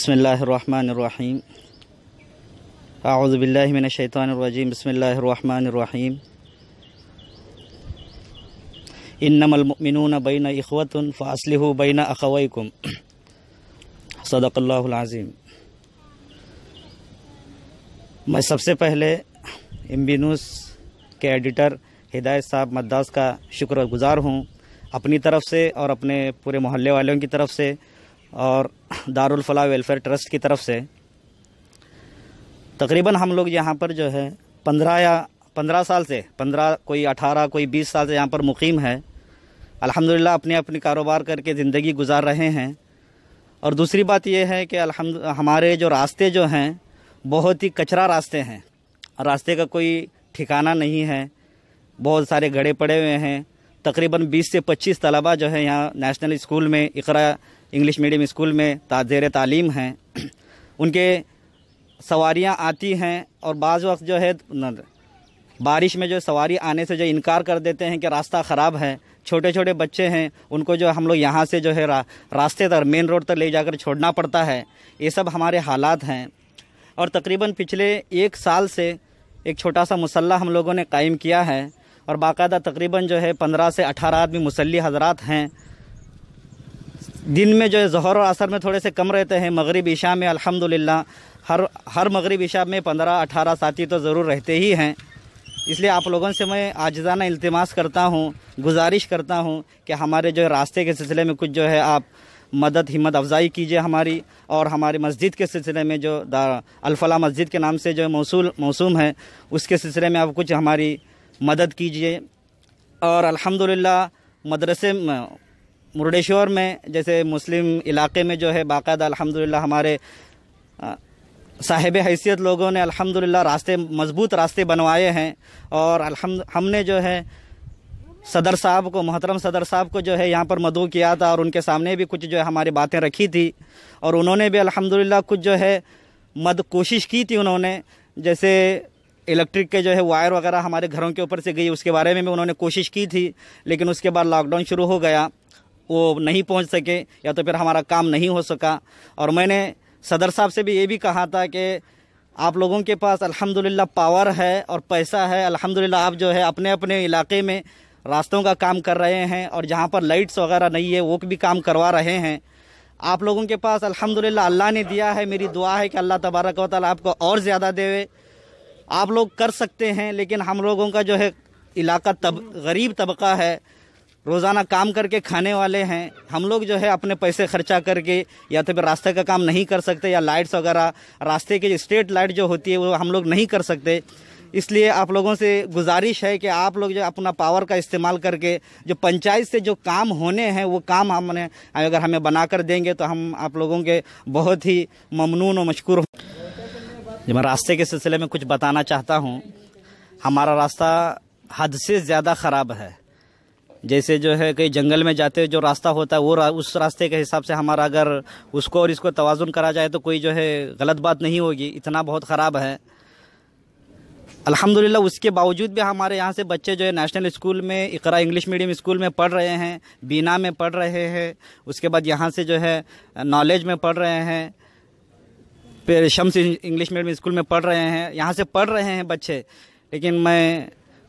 بسم اللہ الرحمن الرحیم اعوذ باللہ من الشیطان الرجیم بسم اللہ الرحمن الرحیم انما المؤمنون بین اخوۃ فاصلحوا بین اخویکم صدق اللہ العظیم۔ میں سب سے پہلے ایم بی نیوز کے ایڈیٹر ہدایت صاحب مداس کا شکر گزار ہوں اپنی طرف سے اور اپنے پورے محلے والوں کی طرف سے اور دارالفلاح ویلفیئر ٹرسٹ کی طرف سے۔ تقریباً ہم لوگ یہاں پر جو ہے 15 سال سے 15 کوئی 18 کوئی 20 سال سے یہاں پر مقیم ہے۔ الحمدللہ اپنے کاروبار کر کے زندگی گزار رہے ہیں۔ اور دوسری بات یہ ہے کہ ہمارے جو راستے جو ہیں بہت ہی کچرا راستے ہیں، راستے کا کوئی ٹھکانہ نہیں ہے، بہت سارے گڑھے پڑے ہوئے ہیں۔ تقریباً 20 سے 25 طلباء جو ہے یہاں نیشنل اسکول میں اقرا انگلش میڈیم اسکول میں زیر تعلیم ہیں، ان کے سواریاں آتی ہیں اور بعض وقت جو ہے بارش میں جو سواری آنے سے جو انکار کر دیتے ہیں کہ راستہ خراب ہے۔ چھوٹے چھوٹے بچے ہیں، ان کو جو ہم لوگ یہاں سے جو ہے راستے تک مین روڈ تک لے جا کر چھوڑنا پڑتا ہے۔ یہ سب ہمارے حالات ہیں۔ اور تقریباً پچھلے 1 سال سے ایک چھوٹا سا مسلح ہم لوگوں نے قائم کیا ہے اور باقاعدہ تقریباً جو ہے 15 سے 18 آدمی مسلح حضرات ہیں۔ دن میں جو ہے ظہر اور عصر میں تھوڑے سے کم رہتے ہیں، مغرب عشاء میں الحمدللہ ہر مغرب عشاء میں 15-18 ساتھی تو ضرور رہتے ہی ہیں۔ اس لیے آپ لوگوں سے میں عاجزانہ التماس کرتا ہوں، گزارش کرتا ہوں کہ ہمارے جو راستے کے سلسلے میں کچھ جو ہے آپ مدد ہمت افزائی کیجیے ہماری، اور ہماری مسجد کے سلسلے میں جو الفلاح مسجد کے نام سے جو موسوم ہے اس کے سلسلے میں آپ کچھ ہماری مدد کیجیے۔ اور الحمدللہ مدرسے مردیشور میں جیسے مسلم علاقے میں جو ہے باقاعدہ الحمدللہ ہمارے صاحب حیثیت لوگوں نے الحمدللہ مضبوط راستے بنوائے ہیں، اور ہم نے جو ہے محترم صدر صاحب کو جو ہے یہاں پر مدعو کیا تھا اور ان کے سامنے بھی کچھ جو ہے ہماری باتیں رکھی تھی، اور انہوں نے بھی الحمدللہ کچھ جو ہے کوشش کی تھی۔ انہوں نے جیسے الیکٹرک کے جو ہے وائر وغیرہ ہمارے گھروں کے اوپر سے گئی، اس کے بارے میں بھی انہوں نے کوشش کی تھی، لیکن اس کے بعد لاک ڈاؤن شروع ہو گیا، وہ نہیں پہنچ سکے یا تو پھر ہمارا کام نہیں ہو سکا۔ اور میں نے صدر صاحب سے بھی یہ بھی کہا تھا کہ آپ لوگوں کے پاس الحمدللہ پاور ہے اور پیسہ ہے، الحمدللہ آپ جو ہے اپنے اپنے علاقے میں راستوں کا کام کر رہے ہیں، اور جہاں پر لائٹس وغیرہ نہیں ہے وہ بھی کام کروا رہے ہیں۔ آپ لوگوں کے پاس الحمدللہ اللہ نے دیا ہے، میری دعا ہے کہ اللہ تبارک و تعالیٰ آپ کو اور زیادہ دے۔ آپ لوگ کر سکتے ہیں، لیکن ہم لوگوں کا جو ہے علاقہ غریب طبقہ ہے، روزانہ کام کر کے کھانے والے ہیں، ہم لوگ جو ہے اپنے پیسے خرچہ کر کے یا تو پھر راستے کا کام نہیں کر سکتے، یا لائٹس وغیرہ راستے کی اسٹریٹ لائٹ جو ہوتی ہے وہ ہم لوگ نہیں کر سکتے۔ اس لیے آپ لوگوں سے گزارش ہے کہ آپ لوگ جو اپنا پاور کا استعمال کر کے جو پنچایت سے جو کام ہونے ہیں وہ کام اگر ہمیں بنا کر دیں گے تو ہم آپ لوگوں کے بہت ہی ممنون و مشکور ہوں۔ میں راستے کے سلسلے میں کچھ بتانا چاہتا ہوں۔ ہمارا راستہ حد سے زیادہ خراب ہے۔ جیسے جو ہے کہیں جنگل میں جاتے جو راستہ ہوتا ہے وہ اس راستے کے حساب سے ہمارا اگر اس کو اور اس کو توازن کرا جائے تو کوئی جو ہے غلط بات نہیں ہوگی، اتنا بہت خراب ہے۔ الحمدللہ اس کے باوجود بھی ہمارے یہاں سے بچے جو ہے نیشنل اسکول میں اقرا انگلش میڈیم اسکول میں پڑھ رہے ہیں، بینا میں پڑھ رہے ہیں، اس کے بعد یہاں سے جو ہے نالج میں پڑھ رہے ہیں، پھر شمس انگلش میڈیم اسکول میں پڑھ رہے ہیں، یہاں سے پڑھ رہے ہیں بچے۔ لیکن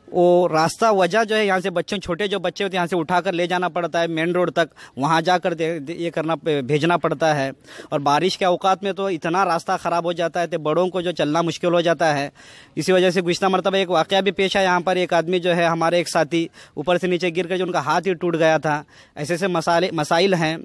وہ راستہ وجہ جو ہے یہاں سے چھوٹے جو بچے ہوتے ہیں یہاں سے اٹھا کر لے جانا پڑتا ہے مین روڈ تک، وہاں جا کر بھیجنا پڑتا ہے۔ اور بارش کے اوقات میں تو اتنا راستہ خراب ہو جاتا ہے کہ بڑوں کو جو چلنا مشکل ہو جاتا ہے۔ اسی وجہ سے گزشتہ مرتبہ ایک واقعہ بھی پیش آیا، یہاں پر ایک آدمی جو ہے ہمارے ایک ساتھی اوپر سے نیچے گر کر جو ان کا ہاتھ ہی ٹوٹ گیا تھا۔ ایسے مسائل ہیں۔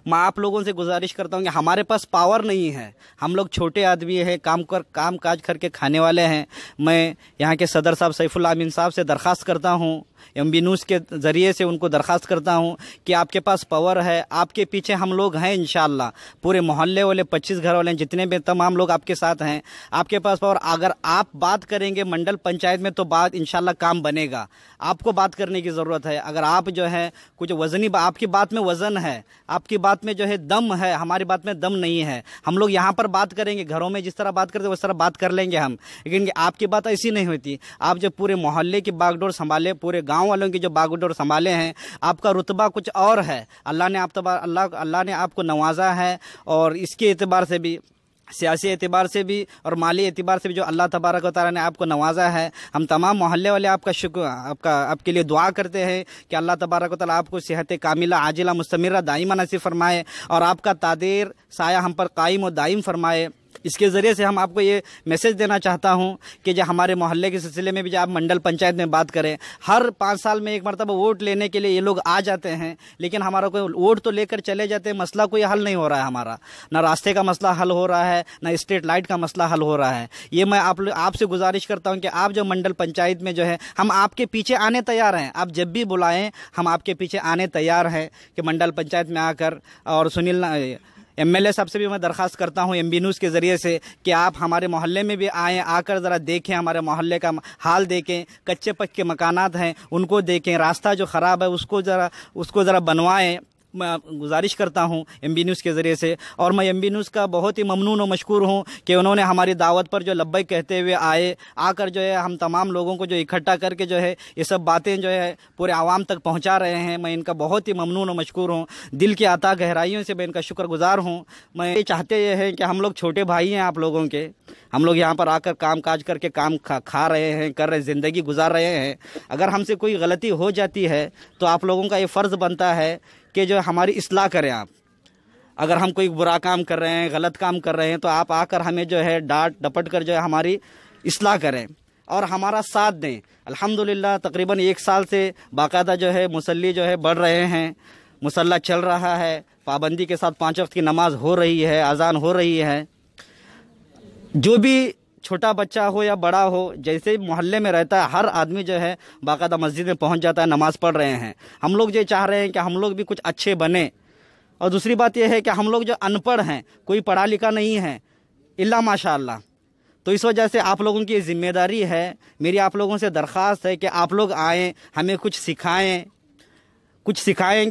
میں آپ لوگوں سے گزارش کرتا ہوں کہ ہمارے پاس پاور نہیں ہے، ہم لوگ چھوٹے آدمی ہیں، کام کاج کر کے کھانے والے ہیں۔ میں یہاں کے صدر صاحب سیف اللہ امین صاحب سے درخواست کرتا ہوں، ایم بی نیوز کے ذریعے سے ان کو درخواست کرتا ہوں کہ آپ کے پاس پاور ہے، آپ کے پیچھے ہم لوگ ہیں انشاءاللہ، پورے محلے والے 25 گھر والے جتنے بھی تمام لوگ آپ کے ساتھ ہیں، آپ کے پاس پاور۔ اگر آپ بات کریں گے منڈل پنچایت میں تو بات انشاءاللہ کام بنے گا۔ آپ کو بات کرنے کی ضرورت ہے۔ اگر آپ جو ہے کچھ وزنی آپ کی بات میں وزن ہے، آپ کی بات میں جو ہے دم ہے، ہماری بات میں دم نہیں ہے۔ ہم لوگ یہاں پر بات کریں گے، گھروں میں جس طرح بات کرتے اس طرح بات کر لیں گے ہم، لیکن آپ کی بات ایسی نہیں ہوتی۔ آپ جو پورے محلے کی باغ ڈور سنبھالے، پورے گاؤں والوں کی جو باگڈور سنبھالے ہیں، آپ کا رتبہ کچھ اور ہے. اللہ نے آپ کو نوازا ہے، اور اس کے اعتبار سے بھی، سیاسی اعتبار سے بھی اور مالی اعتبار سے بھی جو اللہ تبارک و تعالیٰ نے آپ کو نوازا ہے. ہم تمام محلے والے آپ کا شکر، آپ کے لیے دعا کرتے ہیں کہ اللہ تبارک و تعالیٰ آپ کو صحت کاملہ عاجلہ مستمرہ دائمہ نصیب فرمائے، اور آپ کا تادیر سایہ ہم پر قائم و دائم فرمائے. اس کے ذریعے سے ہم آپ کو یہ میسج دینا چاہتا ہوں کہ جو ہمارے محلے کے سلسلے میں بھی جو آپ منڈل پنچایت میں بات کریں، ہر 5 سال میں ایک مرتبہ ووٹ لینے کے لیے یہ لوگ آ جاتے ہیں، لیکن ہمارا کوئی ووٹ تو لے کر چلے جاتے ہیں، مسئلہ کوئی حل نہیں ہو رہا ہے. ہمارا نہ راستے کا مسئلہ حل ہو رہا ہے، نہ اسٹریٹ لائٹ کا مسئلہ حل ہو رہا ہے. یہ میں آپ سے گزارش کرتا ہوں کہ آپ جو منڈل پنچایت میں جو ہے، ہم آپ کے پیچھے آنے تیار ہیں. آپ جب بھی بلائیں ہم آپ کے پیچھے آنے تیار ہیں کہ منڈل پنچایت میں آ کر. اور سنیل ایم ایل اے صاحب سے بھی میں درخواست کرتا ہوں ایم بی نیوز کے ذریعے سے کہ آپ ہمارے محلے میں بھی آئیں، آ کر ذرا دیکھیں، ہمارے محلے کا حال دیکھیں. کچے پکے مکانات ہیں ان کو دیکھیں، راستہ جو خراب ہے اس کو ذرا بنوائیں. میں گزارش کرتا ہوں ایم بی نیوز کے ذریعے سے. اور میں ایم بی نیوز کا بہت ہی ممنون و مشکور ہوں کہ انہوں نے ہماری دعوت پر جو لبیک کہتے ہوئے آ کر جو ہے ہم تمام لوگوں کو جو اکٹھا کر کے جو ہے یہ سب باتیں جو ہے پورے عوام تک پہنچا رہے ہیں. میں ان کا بہت ہی ممنون و مشکور ہوں. دل کی عطا گہرائیوں سے میں ان کا شکر گزار ہوں. میں یہ چاہتے یہ ہیں کہ ہم لوگ چھوٹے بھائی ہیں آپ لوگوں کے، ہم لوگ یہاں پر آ کر کام کاج کر کے کام کھا رہے ہیں، کر رہے، زندگی گزار رہے ہیں. اگر ہم سے کوئی غلطی ہو جاتی ہے تو آپ لوگوں کا یہ فرض بنتا ہے کہ جو ہماری اصلاح کریں. آپ اگر ہم کوئی برا کام کر رہے ہیں، غلط کام کر رہے ہیں، تو آپ آ کر ہمیں جو ہے ڈانٹ ڈپٹ کر جو ہے ہماری اصلاح کریں اور ہمارا ساتھ دیں. الحمدللہ تقریباً 1 سال سے باقاعدہ جو ہے مصلی جو ہے بڑھ رہے ہیں، مصلی چل رہا ہے، پابندی کے ساتھ 5 وقت کی نماز ہو رہی ہے، اذان ہو رہی ہے. جو بھی چھوٹا بچہ ہو یا بڑا ہو، جیسے محلے میں رہتا ہے، ہر آدمی جو ہے باقاعدہ مسجد میں پہنچ جاتا ہے، نماز پڑھ رہے ہیں. ہم لوگ یہ چاہ رہے ہیں کہ ہم لوگ بھی کچھ اچھے بنیں. اور دوسری بات یہ ہے کہ ہم لوگ جو ان پڑھ ہیں، کوئی پڑھا لکھا نہیں ہے الا ماشاء اللہ، تو اس وجہ سے آپ لوگوں کی یہ ذمہ داری ہے. میری آپ لوگوں سے درخواست ہے کہ آپ لوگ آئیں، ہمیں کچھ سکھائیں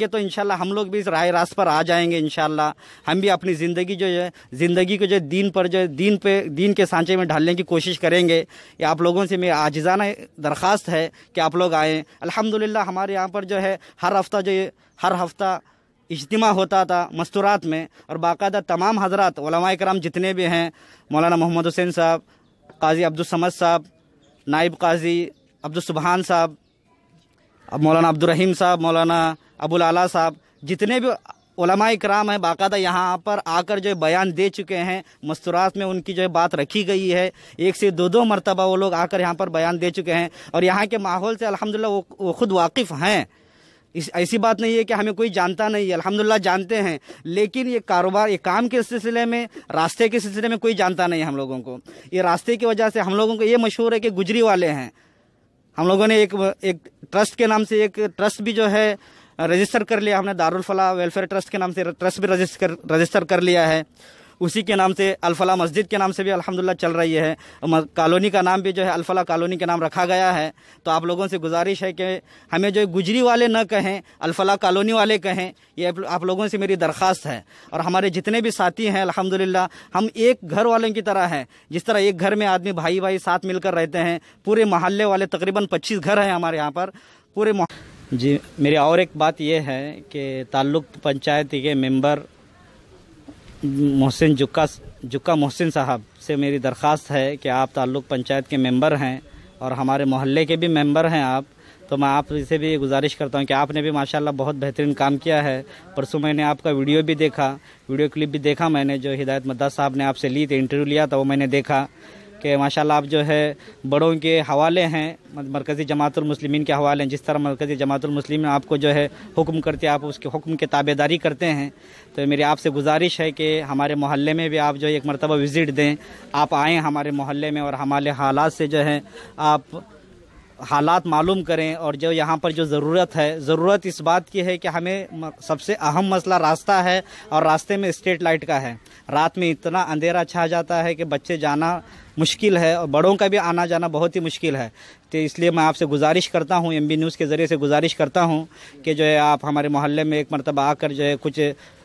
گے تو انشاءاللہ ہم لوگ بھی اس راہ راست پر آ جائیں گے. انشاءاللہ ہم بھی اپنی زندگی کو جو دین پر جو دین کے سانچے میں ڈھالنے کی کوشش کریں گے. یہ آپ لوگوں سے میری عاجزانہ درخواست ہے کہ آپ لوگ آئیں. الحمدللہ ہمارے یہاں پر جو ہے ہر ہفتہ اجتماع ہوتا تھا مستورات میں، اور باقاعدہ تمام حضرات علماء کرام جتنے بھی ہیں، مولانا محمد حسین صاحب، قاضی عبدالصمد صاحب، نائب قاضی عبدالسبحان صاحب، مولانا عبدالرحیم صاحب، مولانا ابو العلا صاحب، جتنے بھی علماء کرام ہیں باقاعدہ یہاں پر آ کر جو بیان دے چکے ہیں. مستورات میں ان کی جو بات رکھی گئی ہے، 1 سے 2 مرتبہ وہ لوگ آ کر یہاں پر بیان دے چکے ہیں، اور یہاں کے ماحول سے الحمدللہ وہ خود واقف ہیں. ایسی بات نہیں ہے کہ ہمیں کوئی جانتا نہیں ہے، الحمدللہ جانتے ہیں، لیکن یہ کاروبار، یہ کام کے سلسلے میں، راستے کے سلسلے میں کوئی جانتا نہیں ہے ہم لوگوں کو. یہ راستے کی وجہ سے ہم لوگوں کو یہ مشہور ہے کہ گجری والے ہیں. ہم لوگوں نے ایک ٹرسٹ کے نام سے ایک ٹرسٹ بھی جو ہے رجسٹر کر لیا. ہم نے دارالفلاح ویلفیئر ٹرسٹ کے نام سے ٹرسٹ بھی رجسٹر کر لیا ہے. اسی کے نام سے الفلاح مسجد کے نام سے بھی الحمدللہ چل رہی ہے. کالونی کا نام بھی جو ہے الفلاح کالونی کے نام رکھا گیا ہے. تو آپ لوگوں سے گزارش ہے کہ ہمیں جو گجری والے نہ کہیں، الفلاح کالونی والے کہیں. یہ آپ لوگوں سے میری درخواست ہے. اور ہمارے جتنے بھی ساتھی ہیں الحمدللہ ہم ایک گھر والوں کی طرح ہیں. جس طرح ایک گھر میں آدمی بھائی ساتھ مل کر رہتے ہیں، پورے محلے والے تقریباً 25 گھر ہیں ہمارے یہاں پر پورے جی. میری اور ایک بات یہ ہے کہ تعلق پنچایت کے ممبر محسن جکا محسن صاحب سے میری درخواست ہے کہ آپ تعلق پنچایت کے ممبر ہیں اور ہمارے محلے کے بھی ممبر ہیں آپ. تو میں آپ سے بھی گزارش کرتا ہوں کہ آپ نے بھی ماشاءاللہ بہت بہترین کام کیا ہے. پرسوں میں نے آپ کا ویڈیو کلپ بھی دیکھا میں نے، جو ہدایت مداح صاحب نے آپ سے لی تھی، انٹرویو لیا تھا، وہ میں نے دیکھا کہ ماشاءاللہ آپ جو ہے بڑوں کے حوالے ہیں، مرکزی جماعت المسلمین کے حوالے ہیں. جس طرح مرکزی جماعت المسلمین آپ کو جو ہے حکم کرتے، آپ اس کے حکم کے تابعداری کرتے ہیں. تو میری آپ سے گزارش ہے کہ ہمارے محلے میں بھی آپ جو ایک مرتبہ وزٹ دیں، آپ آئیں ہمارے محلے میں اور ہمارے حالات سے جو ہے آپ حالات معلوم کریں. اور جو یہاں پر جو ضرورت اس بات کی ہے کہ ہمیں سب سے اہم مسئلہ راستہ ہے، اور راستے میں اسٹریٹ لائٹ کا ہے. رات میں اتنا اندھیرا چھا جاتا ہے کہ بچے جانا مشکل ہے، اور بڑوں کا بھی آنا جانا بہت ہی مشکل ہے. تو اس لیے میں آپ سے گزارش کرتا ہوں، ایم بی نیوز کے ذریعے سے گزارش کرتا ہوں کہ جو ہے آپ ہمارے محلے میں ایک مرتبہ آ کر جو ہے کچھ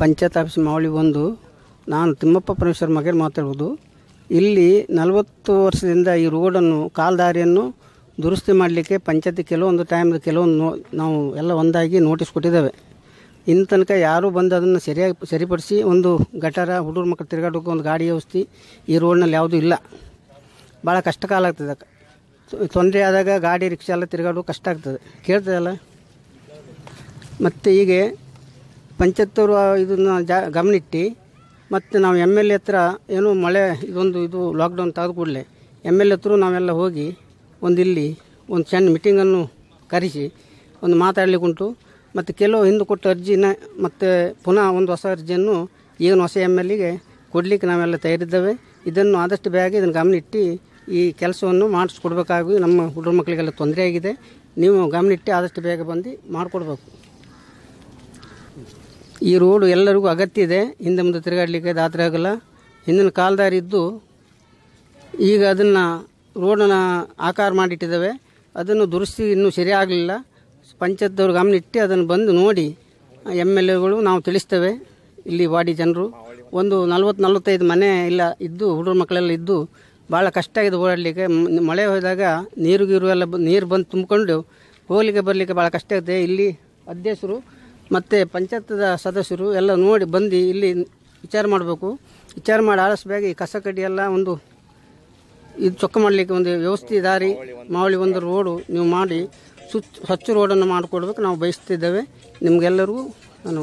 ಪಂಚಾಯತ್ ಆಫೀಸ್ ಮಾವಳಿ ಬಂದು ನಾನು ತಿಮ್ಮಪ್ಪ ಪರಮೇಶ್ವರ್ ಮಗೇರು ಮಾತಾಡ್ಬೋದು. ಇಲ್ಲಿ 40 ವರ್ಷದಿಂದ ಈ ರೋಡನ್ನು ಕಾಲ್ದಾರಿಯನ್ನು ದುರಸ್ತಿ ಮಾಡಲಿಕ್ಕೆ ಪಂಚಾಯತಿ ಕೆಲವೊಂದು ಟೈಮ್ದು ಕೆಲವೊಂದು ನಾವು ಎಲ್ಲ ಒಂದಾಗಿ ನೋಟಿಸ್ ಕೊಟ್ಟಿದ್ದೇವೆ. ಇನ್ನು ತನಕ ಯಾರೂ ಬಂದು ಅದನ್ನು ಸರಿಪಡಿಸಿ ಒಂದು ಗಟಾರ ಹುಡುಗರು ಮಕ್ಕಳು ತಿರುಗಾಡೋಕೆ ಒಂದು ಗಾಡಿ ವ್ಯವಸ್ಥೆ ಈ ರೋಡ್ನಲ್ಲಿ ಯಾವುದೂ ಇಲ್ಲ. ಭಾಳ ಕಷ್ಟ ಕಾಲ ಆಗ್ತದೆ. ತೊಂದರೆ ಆದಾಗ ಗಾಡಿ ರಿಕ್ಷಾ ಎಲ್ಲ ತಿರುಗಾಡೋಕೆ ಕಷ್ಟ ಆಗ್ತದೆ. ಕೇಳ್ತದಲ್ಲ. ಮತ್ತು ಹೀಗೆ ಪಂಚಾಯತ್ತವರು ಇದನ್ನು ಗಮನಿಟ್ಟು ಮತ್ತು ನಾವು MLA ಹತ್ರ ಏನೋ ಮಳೆ ಇದು ಲಾಕ್ಡೌನ್ ತೆಗೆದು ಕೂಡಲೇ MLA ಹತ್ರ ನಾವೆಲ್ಲ ಹೋಗಿ ಇಲ್ಲಿ ಒಂದು ಸಣ್ಣ ಮೀಟಿಂಗನ್ನು ಕರೆಸಿ ಒಂದು ಮಾತಾಡಲಿಕ್ಕುಂಟು. ಮತ್ತು ಕೆಲವು ಹಿಂದೆ ಕೊಟ್ಟ ಅರ್ಜಿನ ಮತ್ತು ಪುನಃ ಒಂದು ಹೊಸ ಅರ್ಜಿಯನ್ನು ಈಗಿನ ಹೊಸ MLAಗೆ ಕೊಡಲಿಕ್ಕೆ ನಾವೆಲ್ಲ ತಯಾರಿದ್ದೇವೆ. ಇದನ್ನು ಆದಷ್ಟು ಬೇಗ ಇದನ್ನು ಗಮನಿಟ್ಟು ಈ ಕೆಲಸವನ್ನು ಮಾಡಿಸ್ಕೊಡ್ಬೇಕಾಗಿ ನಮ್ಮ ಹುಡುಗರ ಮಕ್ಕಳಿಗೆಲ್ಲ ತೊಂದರೆ ಆಗಿದೆ. ನೀವು ಗಮನಿಟ್ಟು ಆದಷ್ಟು ಬೇಗ ಬಂದು ಮಾಡಿಕೊಡ್ಬೇಕು. ಈ ರೋಡು ಎಲ್ಲರಿಗೂ ಅಗತ್ಯ ಇದೆ. ಹಿಂದೆ ಮುಂದೆ ತಿರುಗಾಡಲಿಕ್ಕೆ ದಾತ್ರೆ ಆಗೋಲ್ಲ. ಹಿಂದಿನ ಕಾಲದಾರಿ ಇದ್ದು ಈಗ ಅದನ್ನು ರೋಡನ್ನು ಆಕಾರ ಮಾಡಿಟ್ಟಿದ್ದೇವೆ. ಅದನ್ನು ದುರಸ್ತಿ ಇನ್ನೂ ಸರಿಯಾಗಲಿಲ್ಲ. ಪಂಚಾಯತ್ದವ್ರು ಗಮನಿಟ್ಟು ಅದನ್ನು ಬಂದು ನೋಡಿ MLAಗಳು ನಾವು ತಿಳಿಸ್ತೇವೆ. ಇಲ್ಲಿ ವಾಡಿ ಜನರು ಒಂದು 40-45 ಮನೆ ಇಲ್ಲ ಇದ್ದು ಹುಡುಗರು ಮಕ್ಕಳೆಲ್ಲ ಇದ್ದು ಭಾಳ ಕಷ್ಟ ಆಗಿದೆ ಓಡಾಡಲಿಕ್ಕೆ. ಮಳೆ ಹೋದಾಗ ನೀರು ಎಲ್ಲ ನೀರು ಬಂದು ತುಂಬಿಕೊಂಡು ಹೋಗ್ಲಿಕ್ಕೆ ಬರಲಿಕ್ಕೆ ಭಾಳ ಕಷ್ಟ ಆಗುತ್ತೆ. ಇಲ್ಲಿ ಅಧ್ಯಕ್ಷರು ಮತ್ತು ಪಂಚಾಯತ್ದ ಸದಸ್ಯರು ಎಲ್ಲ ನೋಡಿ ಬಂದು ಇಲ್ಲಿ ವಿಚಾರ ಮಾಡಬೇಕು. ವಿಚಾರ ಮಾಡಿ ಆಳಿಸ್ಬೇಕು. ಈ ಕಸ ಕಡ್ಡಿ ಎಲ್ಲ ಒಂದು ಇದು ಚೊಕ್ಕ ಮಾಡಲಿಕ್ಕೆ ಒಂದು ವ್ಯವಸ್ಥೆ ದಾರಿ ಮಾವಳಿ ಒಂದು ರೋಡು ನೀವು ಮಾಡಿ ಸ್ವಚ್ಛ ರೋಡನ್ನು ಮಾಡಿಕೊಡ್ಬೇಕು ನಾವು ಬಯಸ್ತಿದ್ದೇವೆ. ನಿಮಗೆಲ್ಲರಿಗೂ ನಾನು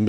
MB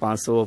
500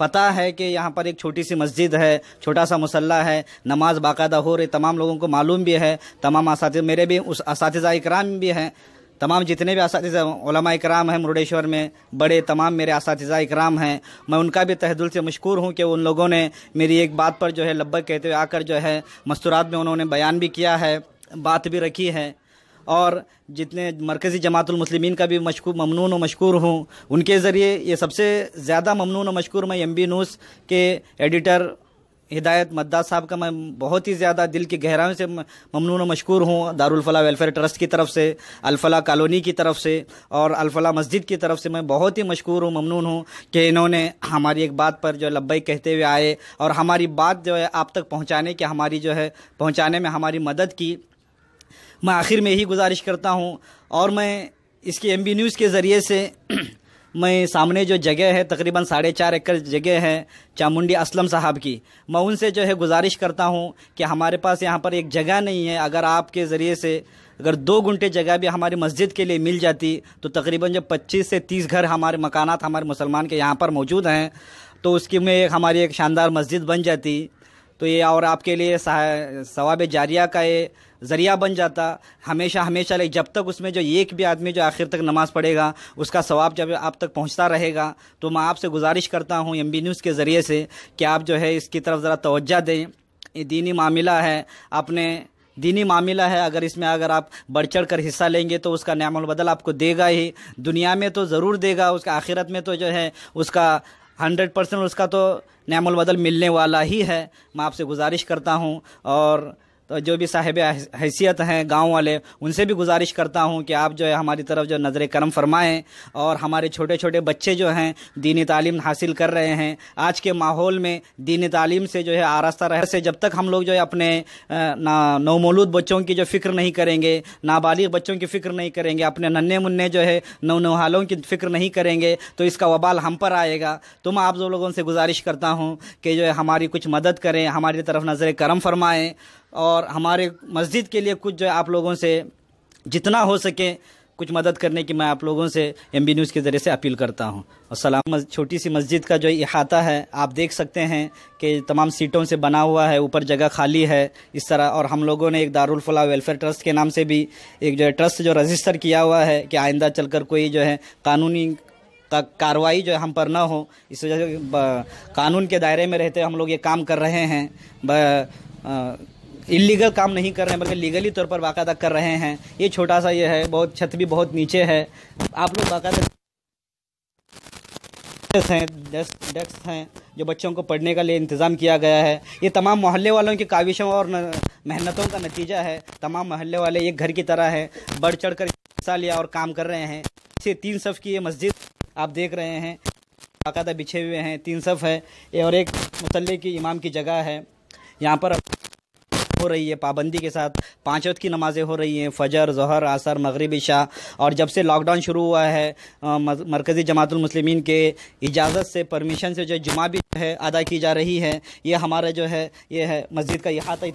پتہ ہے کہ یہاں پر ایک چھوٹی سی مسجد ہے, چھوٹا سا مصلی ہے, نماز باقاعدہ ہو رہی, تمام لوگوں کو معلوم بھی ہے, تمام اساتذہ میرے بھی اس اساتذہ اکرام بھی ہیں, تمام جتنے بھی اساتذہ علماء اکرام ہیں مرڈیشور میں بڑے, تمام میرے اساتذہ اکرام ہیں, میں ان کا بھی تہ دل سے مشکور ہوں کہ ان لوگوں نے میری ایک بات پر جو ہے لبیک کہتے ہوئے آ کر جو ہے مستورات میں انہوں نے بیان بھی کیا ہے, بات بھی رکھی ہے. اور جتنے مرکزی جماعت المسلمین کا بھی ممنون و مشکور ہوں, ان کے ذریعے یہ سب سے زیادہ ممنون و مشکور میں MB نیوز کے ایڈیٹر ہدایت مداح صاحب کا میں بہت ہی زیادہ دل کی گہرائیوں سے ممنون و مشکور ہوں. دارالفلاح ویلفیئر ٹرسٹ کی طرف سے, الفلاح کالونی کی طرف سے اور الفلاح مسجد کی طرف سے میں بہت ہی مشکور ہوں, ممنون ہوں کہ انہوں نے ہماری ایک بات پر جو لبیک کہتے ہوئے آئے اور ہماری بات جو ہے آپ تک پہنچانے میں ہماری مدد کی. میں آخر میں یہی گزارش کرتا ہوں, اور میں اس کی MB نیوز کے ذریعے سے میں سامنے جو جگہ ہے تقریباً 4.5 ایکڑ جگہ ہے چامنڈی اسلم صاحب کی, میں ان سے جو ہے گزارش کرتا ہوں کہ ہمارے پاس یہاں پر ایک جگہ نہیں ہے, اگر آپ کے ذریعے سے اگر 2 گھنٹے جگہ بھی ہماری مسجد کے لیے مل جاتی تو تقریباً جو 25 سے 30 گھر ہمارے مکانات ہمارے مسلمان کے یہاں پر موجود ہیں, تو اس کی میں ہماری ایک شاندار مسجد بن جاتی, تو یہ اور آپ کے لیے ثواب جاریہ کا یہ ذریعہ بن جاتا. ہمیشہ جب تک اس میں جو ایک بھی آدمی جو آخر تک نماز پڑھے گا اس کا ثواب جب آپ تک پہنچتا رہے گا. تو میں آپ سے گزارش کرتا ہوں MB نیوز کے ذریعے سے کہ آپ جو ہے اس کی طرف ذرا توجہ دیں. یہ دینی معاملہ ہے, دینی معاملہ ہے, اگر آپ بڑھ چڑھ کر حصہ لیں گے تو اس کا نعم البدل آپ کو دے گا ہی, دنیا میں تو ضرور دے گا, اس کا آخرت میں تو جو ہے اس کا 100% اس کا تو نعم البدل ملنے والا ہی ہے. میں آپ سے گزارش کرتا ہوں, اور جو بھی صاحب حیثیت ہیں گاؤں والے ان سے بھی گزارش کرتا ہوں کہ آپ جو ہے ہماری طرف جو نظر کرم فرمائیں, اور ہمارے چھوٹے چھوٹے بچے جو ہیں دینی تعلیم حاصل کر رہے ہیں. آج کے ماحول میں دینی تعلیم سے جو ہے آراستہ رہنے سے جب تک ہم لوگ جو ہے اپنے نومولود بچوں کی جو فکر نہیں کریں گے, نابالغ بچوں کی فکر نہیں کریں گے, اپنے ننھے منھے جو ہے نوحالوں کی فکر نہیں کریں گے تو اس کا وبال ہم پر آئے گا. تو میں آپ لوگوں سے گزارش کرتا ہوں کہ جو ہے ہماری کچھ مدد کریں, ہماری طرف نظر کرم فرمائیں, اور ہمارے مسجد کے لیے کچھ جو ہے آپ لوگوں سے جتنا ہو سکے کچھ مدد کرنے کی میں آپ لوگوں سے MB نیوز کے ذریعے سے اپیل کرتا ہوں. السلام. چھوٹی سی مسجد کا جو احاطہ ہے آپ دیکھ سکتے ہیں کہ تمام سیٹوں سے بنا ہوا ہے, اوپر جگہ خالی ہے اس طرح, اور ہم لوگوں نے ایک دارالفلاح ویلفیئر ٹرسٹ کے نام سے بھی ایک جو ہے ٹرسٹ جو رجسٹر کیا ہوا ہے کہ آئندہ چل کر کوئی جو ہے قانونی کارروائی جو ہے ہم پر نہ ہو, اس وجہ سے قانون کے دائرے میں رہتے ہم لوگ یہ کام کر رہے ہیں. انلیگل کام نہیں کر رہے ہیں بلکہ لیگلی طور پر باقاعدہ کر رہے ہیں. یہ چھوٹا سا یہ ہے, بہت چھت بھی بہت نیچے ہے, آپ لوگ باقاعدہ ڈیسک ہیں جو بچوں کو پڑھنے کا لیے انتظام کیا گیا ہے. یہ تمام محلے والوں کی کاوشوں اور محنتوں کا نتیجہ ہے. تمام محلے والے ایک گھر کی طرح ہے, بڑھ چڑھ کر حصہ لیا اور کام کر رہے ہیں. 3 صف کی یہ مسجد آپ دیکھ رہے ہیں, باقاعدہ بچھے ہوئے ہیں, 3 صف ہے, اور ایک مصلی کی امام کی جگہ ہے. یہاں پر ہو رہی ہے پابندی کے ساتھ 5 وقت کی نمازیں ہو رہی ہیں, فجر, ظہر, عصر, مغرب, عشاء. اور جب سے لاک ڈاؤن شروع ہوا ہے مرکزی جماعت المسلمین کے اجازت سے, پرمیشن سے جو جمعہ بھی ہے ادا کی جا رہی ہے. یہ ہمارا جو ہے یہ ہے مسجد کا احاطہ,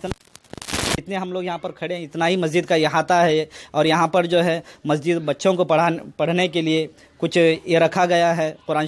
اتنے ہم لوگ یہاں پر کھڑے ہیں اتنا ہی مسجد کا احاطہ ہے. اور یہاں پر جو ہے مسجد بچوں کو پڑھنے کے لیے کچھ یہ رکھا گیا ہے, قرآن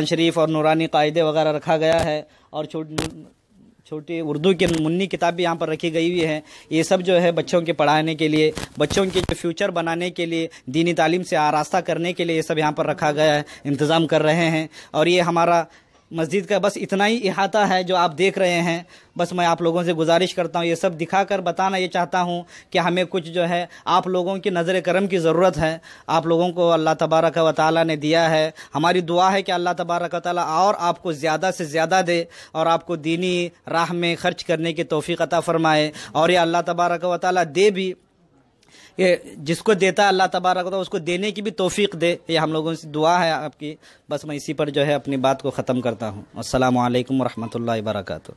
شریف اور نورانی قاعدے وغیرہ رکھا گیا ہے, اور چھوٹی اردو کی منی کتاب بھی یہاں پر رکھی گئی ہوئی ہے. یہ سب جو ہے بچوں کے پڑھانے کے لیے, بچوں کے جو فیوچر بنانے کے لیے, دینی تعلیم سے آراستہ کرنے کے لیے یہ سب یہاں پر رکھا گیا ہے, انتظام کر رہے ہیں. اور یہ ہمارا مسجد کا بس اتنا ہی احاطہ ہے جو آپ دیکھ رہے ہیں. بس میں آپ لوگوں سے گزارش کرتا ہوں, یہ سب دکھا کر بتانا یہ چاہتا ہوں کہ ہمیں کچھ جو ہے آپ لوگوں کی نظر کرم کی ضرورت ہے. آپ لوگوں کو اللہ تبارک و تعالیٰ نے دیا ہے, ہماری دعا ہے کہ اللہ تبارک و تعالیٰ اور آپ کو زیادہ سے زیادہ دے, اور آپ کو دینی راہ میں خرچ کرنے کی توفیق عطا فرمائے. اور یہ اللہ تبارک و تعالیٰ دے بھی, یہ جس کو دیتا ہے اللہ تبارک و تعالیٰ اس کو دینے کی بھی توفیق دے. یہ ہم لوگوں سے دعا ہے آپ کی. بس میں اسی پر جو ہے اپنی بات کو ختم کرتا ہوں. السلام علیکم ورحمۃ اللہ وبرکاتہ.